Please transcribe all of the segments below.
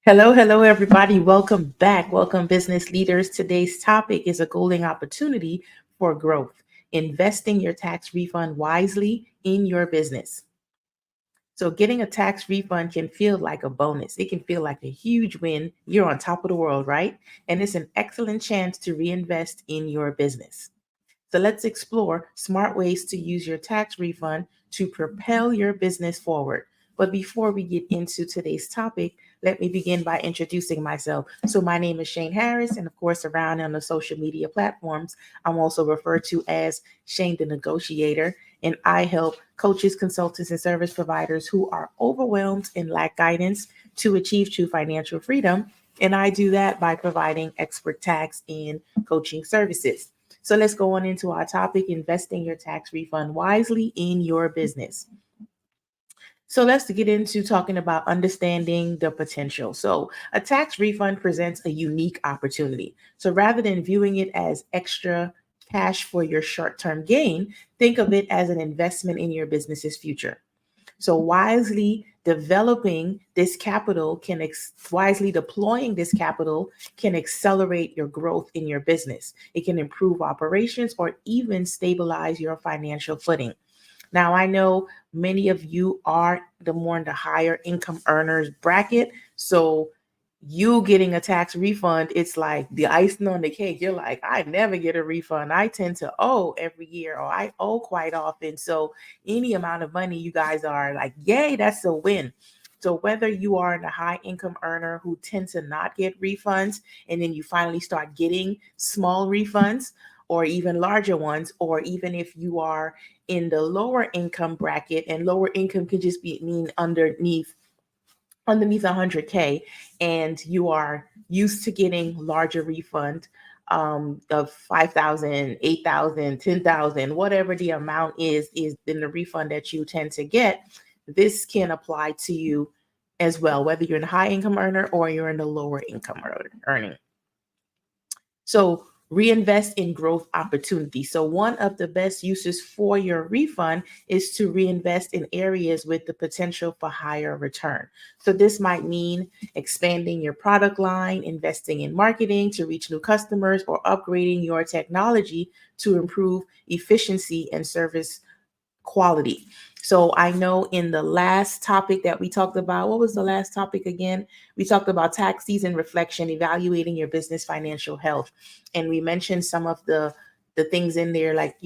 Hello, everybody. Welcome back. Welcome, business leaders. Today's topic is a golden opportunity for growth, investing your tax refund wisely in your business. So, getting a tax refund can feel like a bonus. It can feel like a huge win. You're on top of the world, right? And it's an excellent chance to reinvest in your business. So let's explore smart ways to use your tax refund to propel your business forward. But before we get into today's topic, let me begin by introducing myself. So my name is Shane Harris, and of course, around on the social media platforms, I'm also referred to as Shane the Negotiator, and I help coaches, consultants, and service providers who are overwhelmed and lack guidance to achieve true financial freedom. And I do that by providing expert tax and coaching services. So let's go on into our topic, investing your tax refund wisely in your business. So let's get into talking about understanding the potential. So a tax refund presents a unique opportunity. So rather than viewing it as extra cash for your short-term gain, think of it as an investment in your business's future. So wisely deploying this capital can accelerate your growth in your business. It can improve operations or even stabilize your financial footing. Now, I know many of you are the more in the higher income earners bracket. So you getting a tax refund, it's like the icing on the cake. You're like, I never get a refund. I tend to owe every year, or I owe quite often. So any amount of money you guys are like, yay, that's a win. So whether you are in a high income earner who tend to not get refunds, and then you finally start getting small refunds or even larger ones, or even if you are in the lower income bracket, and lower income can just be mean underneath 100K, and you are used to getting larger refund of 5,000, 8,000, 10,000, whatever the amount is in the refund that you tend to get. This can apply to you as well, whether you're in a high income earner or you're in the lower income earning. So reinvest in growth opportunities. So one of the best uses for your refund is to reinvest in areas with the potential for higher return. So this might mean expanding your product line, investing in marketing to reach new customers, or upgrading your technology to improve efficiency and service quality. So I know in the last topic that we talked about, what was the last topic again? We talked about tax season reflection, evaluating your business financial health. And we mentioned some of the things in there, like,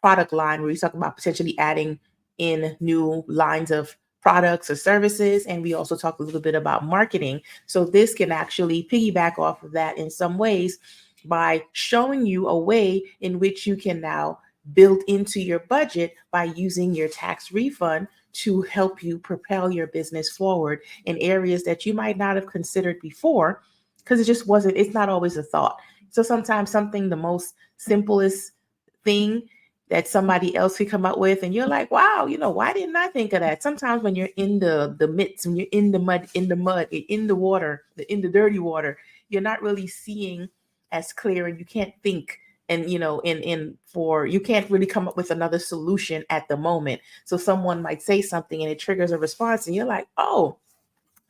product line, where we talk about potentially adding in new lines of products or services. And we also talked a little bit about marketing. So this can actually piggyback off of that in some ways by showing you a way in which you can now build into your budget by using your tax refund to help you propel your business forward in areas that you might not have considered before, because it's not always a thought. So sometimes something, the most simplest thing that somebody else could come up with, and you're like, wow, why didn't I think of that? Sometimes when you're in the midst, when you're in the mud, in the water, in the dirty water, you're not really seeing as clear, and you can't think, and you can't really come up with another solution at the moment. So someone might say something and it triggers a response, and you're like, oh,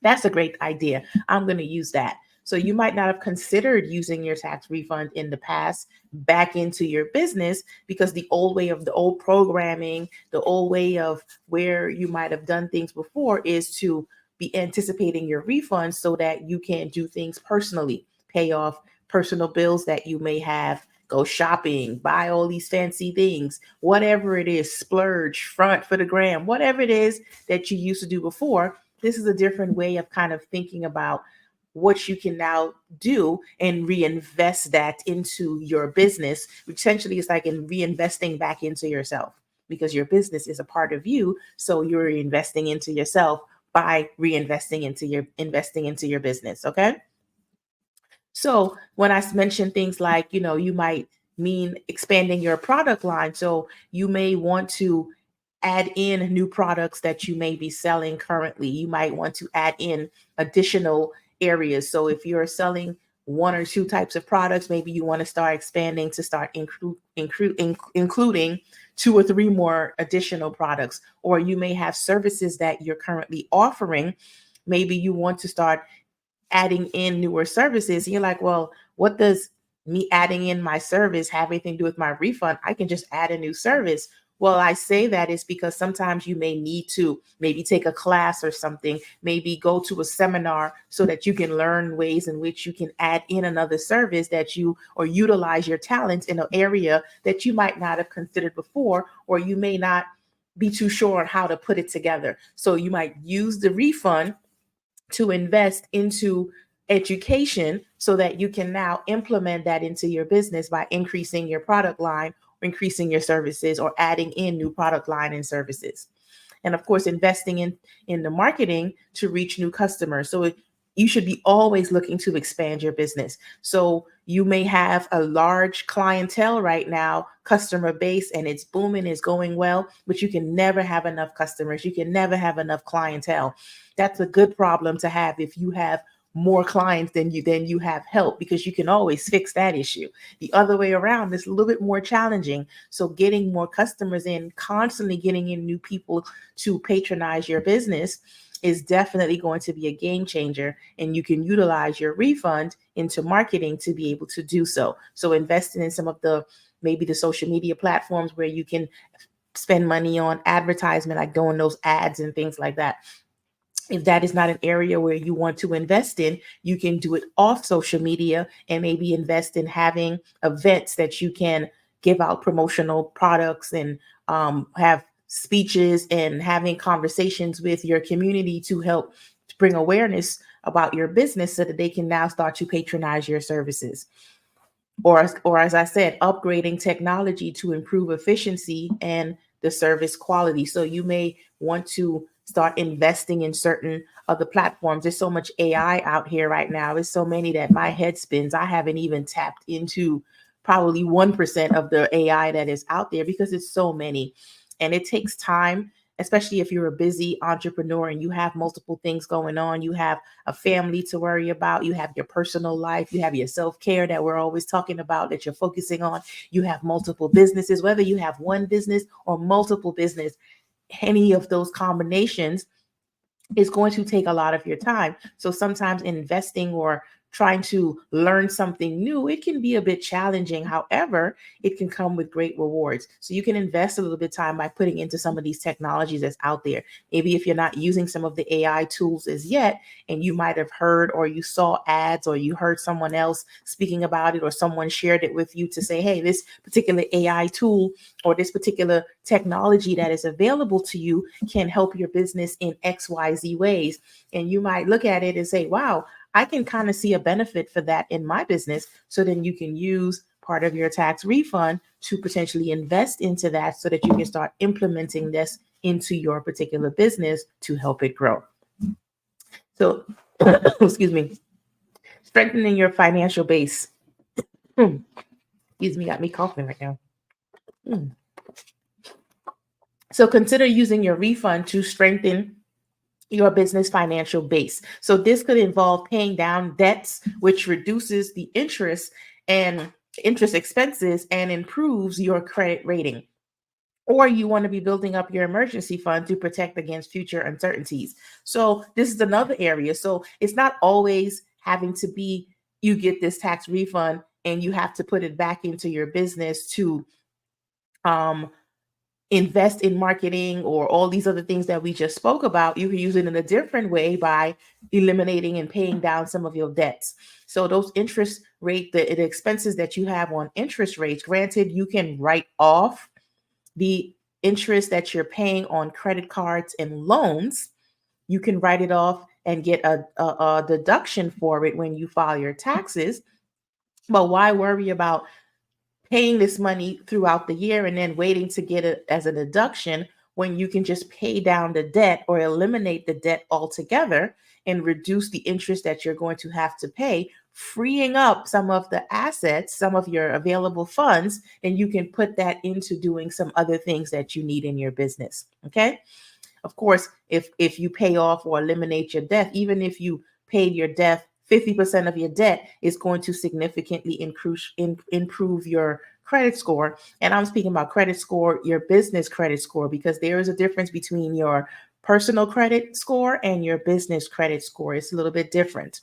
that's a great idea. I'm going to use that. So you might not have considered using your tax refund in the past back into your business, because the old way of the old programming, the old way of where you might have done things before, is to be anticipating your refunds so that you can do things personally, pay off personal bills that you may have, go shopping, buy all these fancy things, whatever it is, splurge, front for the gram, whatever it is that you used to do before. This is a different way of kind of thinking about what you can now do and reinvest that into your business, which essentially is like in reinvesting back into yourself, because your business is a part of you. So you're investing into yourself by investing into your business. Okay. So when I mention things like, you might mean expanding your product line. So you may want to add in new products that you may be selling currently. You might want to add in additional areas. So if you're selling one or two types of products, maybe you want to start expanding to start including two or three more additional products. Or you may have services that you're currently offering maybe you want to start adding in newer services. And you're like, well, what does me adding in my service have anything to do with my refund? I can just add a new service. Well, I say that is because sometimes you may need to maybe take a class or something, maybe go to a seminar so that you can learn ways in which you can add in another service that you or utilize your talents in an area that you might not have considered before, or you may not be too sure on how to put it together. So you might use the refund to invest into education so that you can now implement that into your business by increasing your product line or increasing your services or adding in new product line and services. And of course, investing in the marketing to reach new customers. So you should be always looking to expand your business. So you may have a large clientele right now, customer base, and it's booming, it's going well, but you can never have enough customers. You can never have enough clientele. That's a good problem to have if you have more clients than you have help, because you can always fix that issue. The other way around is a little bit more challenging. So getting more customers in, constantly getting in new people to patronize your business is definitely going to be a game changer, and you can utilize your refund into marketing to be able to do so. So investing in some of the maybe the social media platforms where you can spend money on advertisement, like doing those ads and things like that. If that is not an area where you want to invest in, you can do it off social media and maybe invest in having events that you can give out promotional products and have speeches and having conversations with your community to help bring awareness about your business so that they can now start to patronize your services. Or as I said, upgrading technology to improve efficiency and the service quality. So you may want to start investing in certain other platforms. There's so much AI out here right now. There's so many that my head spins. I haven't even tapped into probably 1% of the AI that is out there because it's so many. And it takes time, especially if you're a busy entrepreneur and you have multiple things going on. You have a family to worry about. You have your personal life. You have your self-care that we're always talking about that you're focusing on. You have multiple businesses, whether you have one business or multiple business, any of those combinations is going to take a lot of your time. So sometimes investing or trying to learn something new, it can be a bit challenging. However, it can come with great rewards. So you can invest a little bit of time by putting into some of these technologies that's out there. Maybe if you're not using some of the AI tools as yet, and you might have heard or you saw ads or you heard someone else speaking about it or someone shared it with you to say, hey, this particular AI tool or this particular technology that is available to you can help your business in XYZ ways. And you might look at it and say, wow, I can kind of see a benefit for that in my business. So then you can use part of your tax refund to potentially invest into that so that you can start implementing this into your particular business to help it grow. So, excuse me, strengthening your financial base. Excuse me, got me coughing right now. So consider using your refund to strengthen your business financial base. So this could involve paying down debts, which reduces the interest expenses and improves your credit rating. Or you want to be building up your emergency fund to protect against future uncertainties. So this is another area. So it's not always having to be you get this tax refund and you have to put it back into your business to invest in marketing or all these other things that we just spoke about. You can use it in a different way by eliminating and paying down some of your debts. So those interest rate, the expenses that you have on interest rates, granted, you can write off the interest that you're paying on credit cards and loans. You can write it off and get a deduction for it when you file your taxes. But why worry about paying this money throughout the year and then waiting to get it as a deduction when you can just pay down the debt or eliminate the debt altogether and reduce the interest that you're going to have to pay, freeing up some of the assets, some of your available funds, and you can put that into doing some other things that you need in your business. Okay. Of course, if you pay off or eliminate your debt, even if you paid your debt, 50% of your debt is going to significantly improve your credit score. And I'm speaking about credit score, your business credit score, because there is a difference between your personal credit score and your business credit score. It's a little bit different.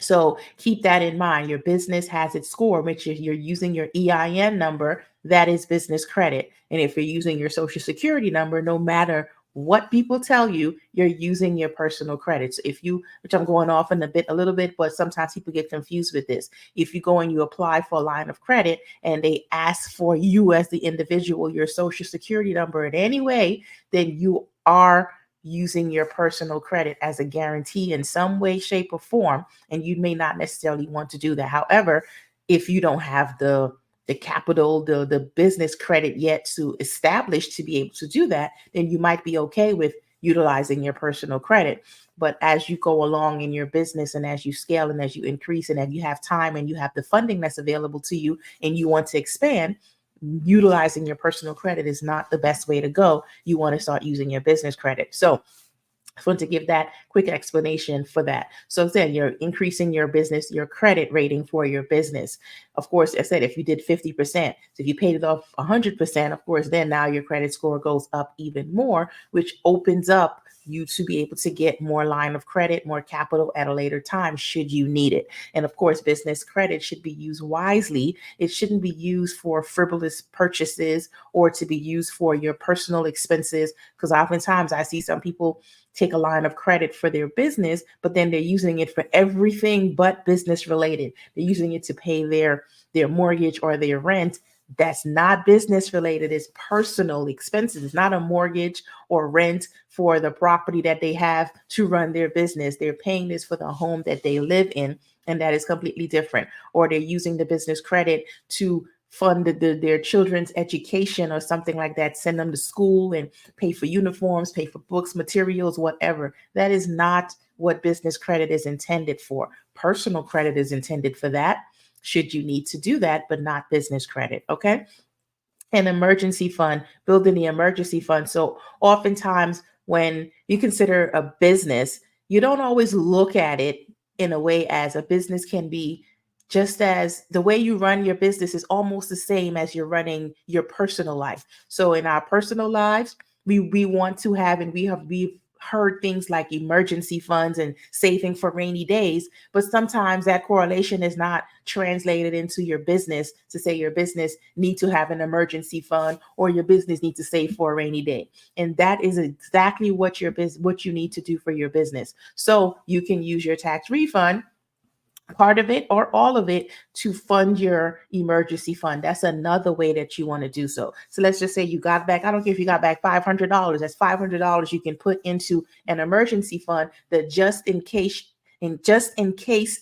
So keep that in mind. Your business has its score, which if you're using your EIN number, that is business credit. And if you're using your social security number, no matter what people tell you, you're using your personal credit. So if you, which I'm going off in a little bit, but sometimes people get confused with this. If you go and you apply for a line of credit and they ask for you as the individual, your social security number in any way, then you are using your personal credit as a guarantee in some way, shape, or form, and you may not necessarily want to do that. However, if you don't have the capital, the business credit yet to establish to be able to do that, then you might be okay with utilizing your personal credit. But as you go along in your business and as you scale and as you increase and as you have time and you have the funding that's available to you and you want to expand, utilizing your personal credit is not the best way to go. You want to start using your business credit. So I want to give that quick explanation for that. So then you're increasing your business, your credit rating for your business. Of course, I said if you did 50%, so if you paid it off 100%, of course, then now your credit score goes up even more, which opens up you to be able to get more line of credit, more capital at a later time should you need it. And of course, business credit should be used wisely. It shouldn't be used for frivolous purchases or to be used for your personal expenses, because oftentimes I see some people take a line of credit for their business, but then they're using it for everything but business related. They're using it to pay their mortgage or their rent. That's not business related. It's personal expenses. It's not a mortgage or rent for the property that they have to run their business. They're paying this for the home that they live in, and that is completely different. Or they're using the business credit to fund their children's education or something like that, send them to school and pay for uniforms, pay for books, materials, whatever. That is not what business credit is intended for. Personal credit is intended for that, should you need to do that, but not business credit, okay? An emergency fund, building the emergency fund. So oftentimes when you consider a business, you don't always look at it in a way as a business can be, just as the way you run your business is almost the same as you're running your personal life. So in our personal lives, we want to have, and we've heard things like emergency funds and saving for rainy days, but sometimes that correlation is not translated into your business to say your business needs to have an emergency fund or your business needs to save for a rainy day. And that is exactly what what you need to do for your business. So you can use your tax refund, part of it or all of it, to fund your emergency fund. That's another way that you want to do so. So let's just say you got back, I don't care if you got back $500, that's $500 you can put into an emergency fund that just in case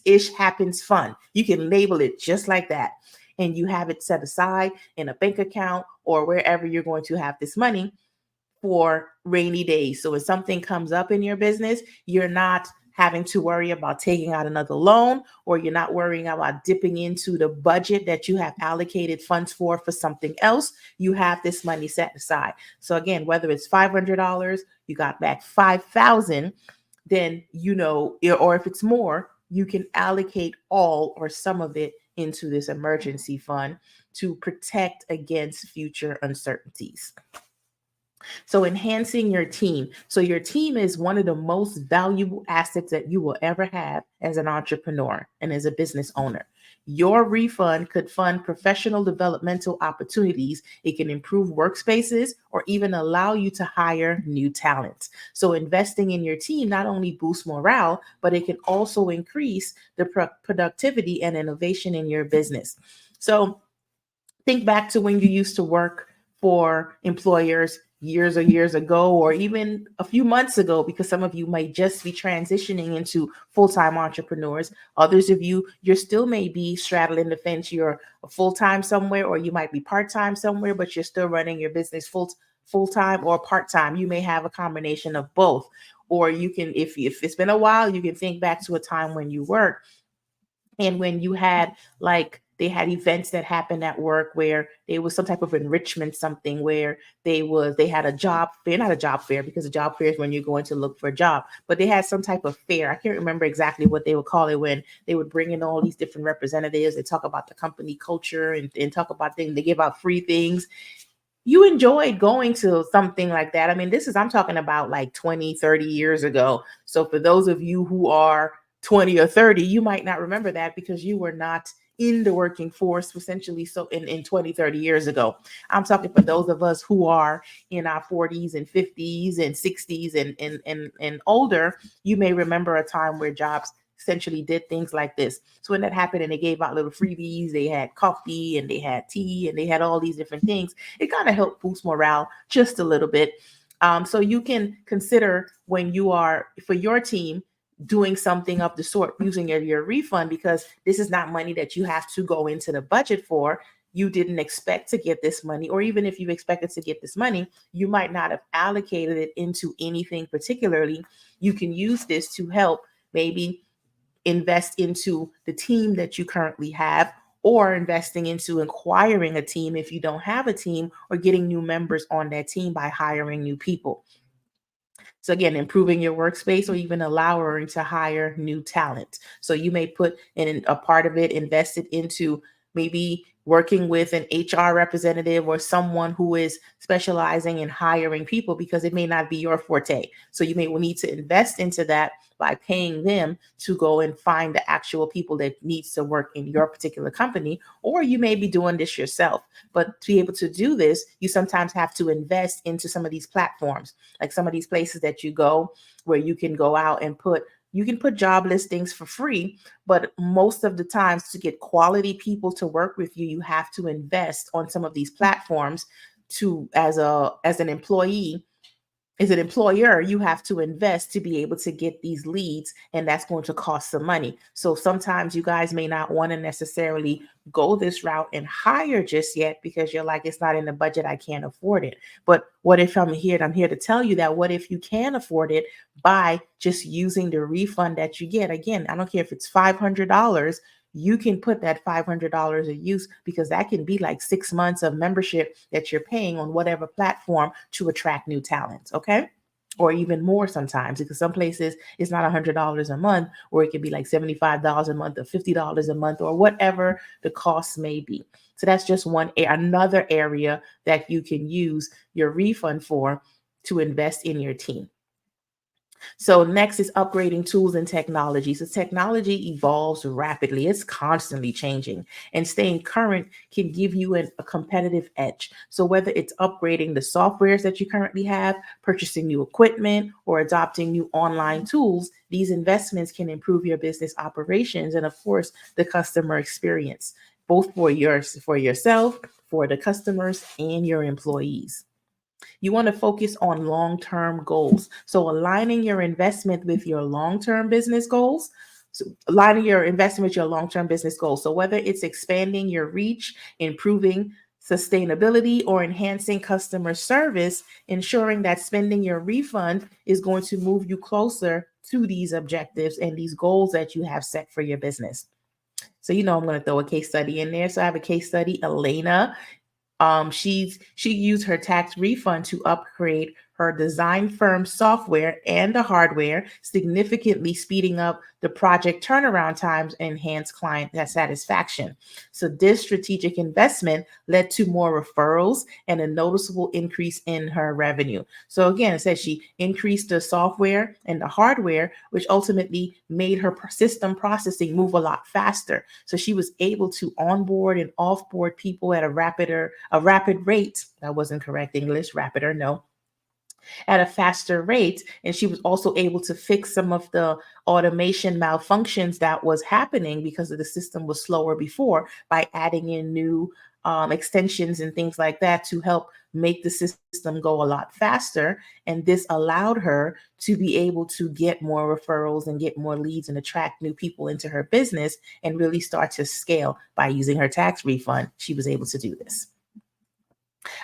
ish happens fund. You can label it just like that. And you have it set aside in a bank account or wherever you're going to have this money for rainy days. So if something comes up in your business, you're not having to worry about taking out another loan, or you're not worrying about dipping into the budget that you have allocated funds for something else. You have this money set aside. So again, whether it's $500, you got back 5,000, then or if it's more, you can allocate all or some of it into this emergency fund to protect against future uncertainties. So enhancing your team. So your team is one of the most valuable assets that you will ever have as an entrepreneur and as a business owner. Your refund could fund professional developmental opportunities. It can improve workspaces or even allow you to hire new talent. So investing in your team not only boosts morale, but it can also increase the productivity and innovation in your business. So think back to when you used to work for employers years ago, or even a few months ago, because some of you might just be transitioning into full-time entrepreneurs. Others of you're still may be straddling the fence. You're full-time somewhere, or you might be part-time somewhere, but you're still running your business full-time or part-time. You may have a combination of both. Or you can, if it's been a while, you can think back to a time when you worked and when you had they had events that happened at work where there was some type of enrichment, something where they had a job fair, not a job fair, because a job fair is when you're going to look for a job, but they had some type of fair. I can't remember exactly what they would call it, when they would bring in all these different representatives. They talk about the company culture and talk about things. They give out free things. you enjoyed going to something like that. I mean, I'm talking about like 20, 30 years ago. So for those of you who are 20 or 30, you might not remember that because you were not in the working force essentially. So in 20, 30 years ago, I'm talking for those of us who are in our 40s and 50s and 60s and older, you may remember a time where jobs essentially did things like this. So when that happened and they gave out little freebies, they had coffee and they had tea and they had all these different things, it kind of helped boost morale just a little bit. So you can consider when you are for your team doing something of the sort using your refund, because this is not money that you have to go into the budget for. You didn't expect to get this money, or even if you expected to get this money, you might not have allocated it into anything particularly. You can use this to help maybe invest into the team that you currently have, or investing into acquiring a team if you don't have a team, or getting new members on that team by hiring new people. So again, improving your workspace or even allowing to hire new talent. So you may put in a part of it invested into maybe working with an HR representative or someone who is specializing in hiring people, because it may not be your forte. So you may need to invest into that by paying them to go and find the actual people that needs to work in your particular company, or you may be doing this yourself. But to be able to do this, you sometimes have to invest into some of these platforms, like some of these places that you go where you can go out and you can put job listings for free, but most of the times to get quality people to work with you, you have to invest on some of these platforms to as an employee. As an employer, you have to invest to be able to get these leads, and that's going to cost some money. So sometimes you guys may not want to necessarily go this route and hire just yet because you're like, it's not in the budget, I can't afford it. But what if I'm here to tell you that what if you can afford it by just using the refund that you get? Again, I don't care if it's $500, you can put that $500 a use, because that can be like 6 months of membership that you're paying on whatever platform to attract new talent. Okay. Or even more sometimes, because some places it's not $100 a month, or it could be like $75 a month or $50 a month, or whatever the cost may be. So that's just another area that you can use your refund for to invest in your team. So next is upgrading tools and technology. So technology evolves rapidly. It's constantly changing, and staying current can give you a competitive edge. So whether it's upgrading the softwares that you currently have, purchasing new equipment, or adopting new online tools, these investments can improve your business operations and, of course, the customer experience, both for yourself, for the customers, and your employees. You want to focus on long-term goals. So aligning your investment with your long-term business goals. So aligning your investment with your long-term business goals. So whether it's expanding your reach, improving sustainability, or enhancing customer service, ensuring that spending your refund is going to move you closer to these objectives and these goals that you have set for your business. So, I'm going to throw a case study in there. So I have a case study. Elena, she used her tax refund to upgrade her design firm software and the hardware, significantly speeding up the project turnaround times and enhance client satisfaction. So this strategic investment led to more referrals and a noticeable increase in her revenue. So again, it says she increased the software and the hardware, which ultimately made her system processing move a lot faster. So she was able to onboard and offboard people at a rapid rate. That wasn't correct English, rapider, no, at a faster rate. And she was also able to fix some of the automation malfunctions that was happening because of the system was slower before, by adding in new extensions and things like that to help make the system go a lot faster. And this allowed her to be able to get more referrals and get more leads and attract new people into her business and really start to scale. By using her tax refund, she was able to do this.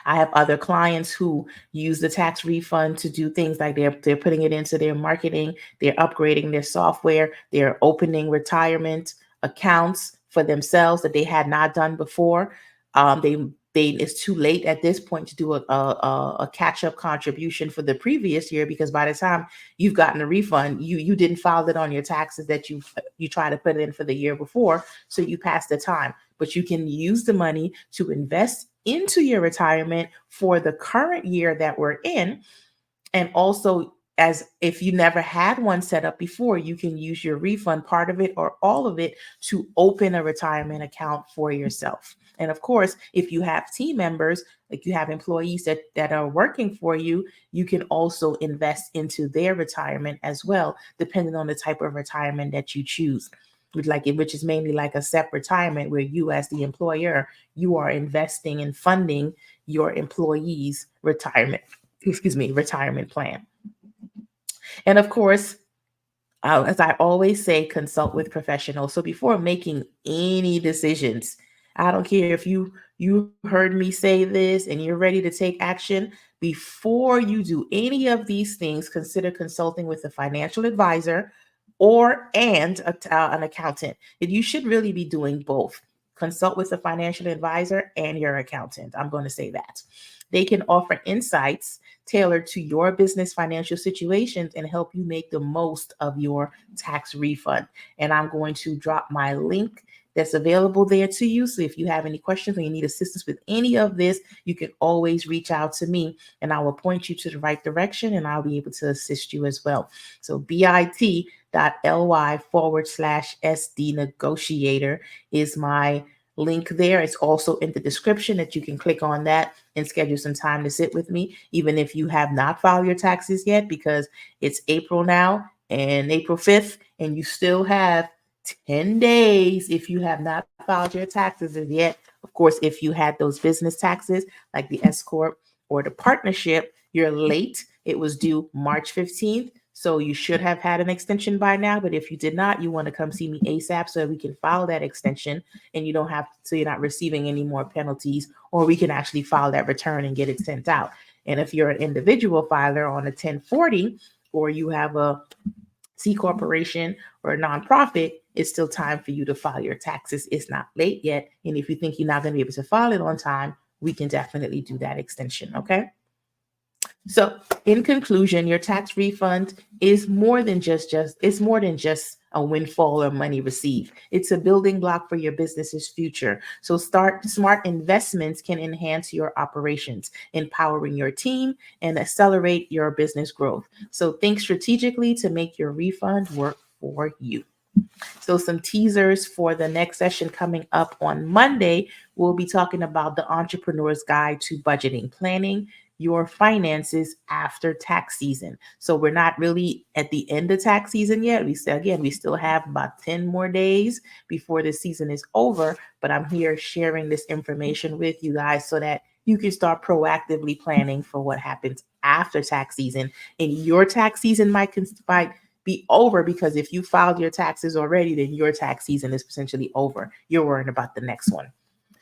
I have other clients who use the tax refund to do things like they're putting it into their marketing, they're upgrading their software, they're opening retirement accounts for themselves that they had not done before. They it's too late at this point to do a catch up contribution for the previous year, because by the time you've gotten a refund, you didn't file it on your taxes that you try to put it in for the year before, so you passed the time. But you can use the money to invest into your retirement for the current year that we're in. And also, as if you never had one set up before, you can use your refund, part of it or all of it, to open a retirement account for yourself. And of course, if you have team members, like you have employees that are working for you, you can also invest into their retirement as well, depending on the type of retirement that you choose. Which is mainly like a SEP retirement, where you, as the employer, you are investing and funding your employees' retirement plan. And of course, as I always say, consult with professionals. So before making any decisions, I don't care if you heard me say this and you're ready to take action. Before you do any of these things, consider consulting with a financial advisor an accountant. And you should really be doing both. Consult with a financial advisor and your accountant. I'm going to say that. They can offer insights tailored to your business financial situations and help you make the most of your tax refund. And I'm going to drop my link that's available there to you. So if you have any questions or you need assistance with any of this, you can always reach out to me and I will point you to the right direction and I'll be able to assist you as well. So bit.ly/SD negotiator is my link there. It's also in the description that you can click on that and schedule some time to sit with me, even if you have not filed your taxes yet, because it's April now and April 5th, and you still have 10 days if you have not filed your taxes as yet. Of course, if you had those business taxes like the S Corp or the partnership, you're late. It was due March 15th. So you should have had an extension by now. But if you did not, you want to come see me ASAP so we can file that extension and you don't have so you're not receiving any more penalties, or we can actually file that return and get it sent out. And if you're an individual filer on a 1040, or you have a C corporation or a nonprofit, it's still time for you to file your taxes. It's not late yet. And if you think you're not going to be able to file it on time, we can definitely do that extension. Okay. So, in conclusion, your tax refund is more than just a windfall or money received. It's a building block for your business's future. So, smart investments can enhance your operations, empowering your team and accelerate your business growth. So, think strategically to make your refund work for you. So some teasers for the next session coming up on Monday. We'll be talking about the entrepreneur's guide to budgeting, planning your finances after tax season. So we're not really at the end of tax season yet. We still have about 10 more days before the season is over, but I'm here sharing this information with you guys so that you can start proactively planning for what happens after tax season. And your tax season might be over, because if you filed your taxes already, then your tax season is potentially over. You're worrying about the next one.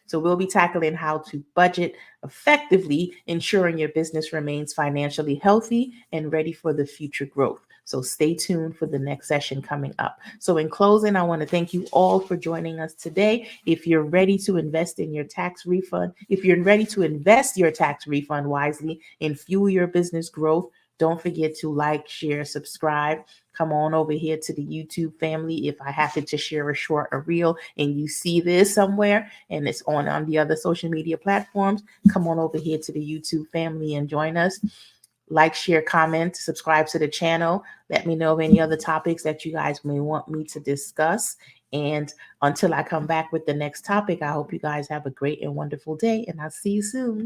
So we'll be tackling how to budget effectively, ensuring your business remains financially healthy and ready for the future growth. So stay tuned for the next session coming up. So in closing, I want to thank you all for joining us today. If you're ready to invest in your tax refund, if you're ready to invest your tax refund wisely and fuel your business growth, don't forget to like, share, subscribe. Come on over here to the YouTube family. If I happen to share a reel and you see this somewhere and it's on the other social media platforms, come on over here to the YouTube family and join us. Like, share, comment, subscribe to the channel. Let me know of any other topics that you guys may want me to discuss. And until I come back with the next topic, I hope you guys have a great and wonderful day, and I'll see you soon.